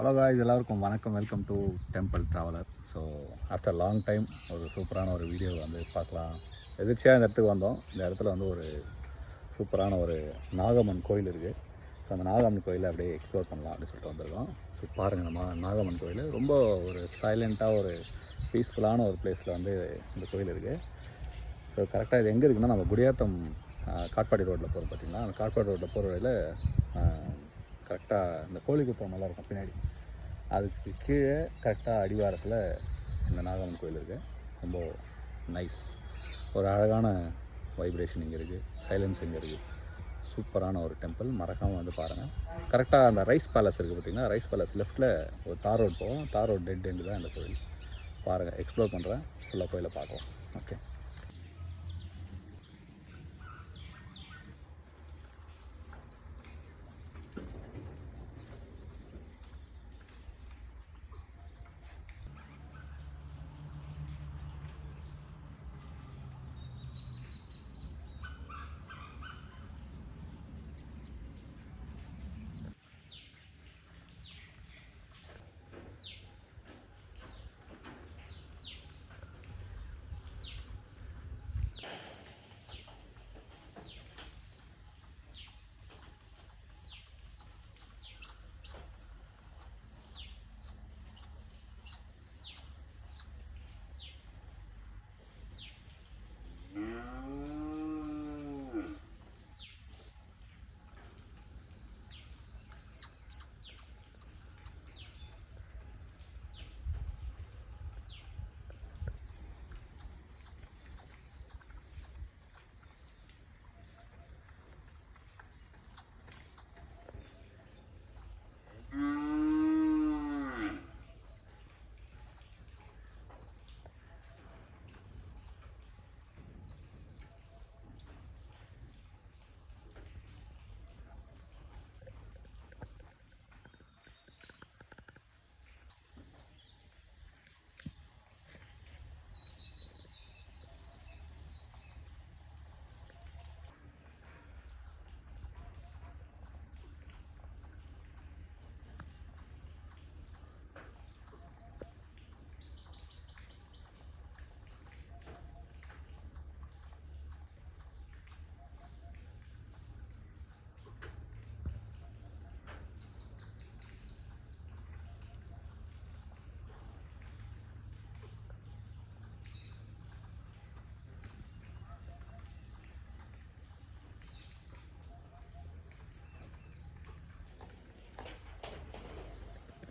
Hello guys, எல்லாருக்கும் வணக்கம். Welcome to temple traveller. So after long time ஒரு சூப்பரான ஒரு வீடியோ வந்து பார்க்கலாம். எதிர்ச்சியாக இந்த இடத்துக்கு வந்தோம். இந்த இடத்துல வந்து ஒரு சூப்பரான ஒரு நாகம்மன் கோயில் இருக்குது. ஸோ அந்த நாகம்மன் கோயிலை அப்படியே எக்ஸ்ப்ளோர் பண்ணலாம் அப்படின்னு சொல்லிட்டு வந்திருக்கோம். ஸோ பாருங்கள், நம்ம நாகம்மன் கோயில் ரொம்ப ஒரு சைலண்ட்டாக ஒரு பீஸ்ஃபுல்லான ஒரு பிளேஸில் வந்து இந்த கோயில் இருக்குது. ஸோ கரெக்டாக இது எங்கே இருக்குன்னா, நம்ம குடியாத்தம் காட்பாடி ரோட்டில் போகிறோம் பார்த்திங்களா. அந்த காட்பாடி ரோட்டில் போகிற வழியில் கரெக்டாக இந்த கோழிக்குப்பம் நல்லா இருக்கும் பின்னாடி, அதுக்கு கீழே கரெக்டாக அடிவாரத்தில் இந்த நாகம்மன் கோயில் இருக்குது. ரொம்ப நைஸ், ஒரு அழகான வைப்ரேஷன் இங்கே இருக்குது, சைலன்ஸ் இங்கே இருக்குது. சூப்பரான ஒரு டெம்பிள், மறக்காமல் வந்து பாருங்கள். கரெக்டாக அந்த ரைஸ் பேலஸ் இருக்குது பார்த்திங்கன்னா, ரைஸ் பேலஸ் லெஃப்ட்டில் ஒரு தார் ரோட் போகும். தார் ரோட் டெட் எண்டு தான் இந்த கோயில். பாருங்கள், எக்ஸ்ப்ளோர் பண்ணுறேன், ஃபுல்லாக கோயிலை பார்க்கலாம். ஓகே.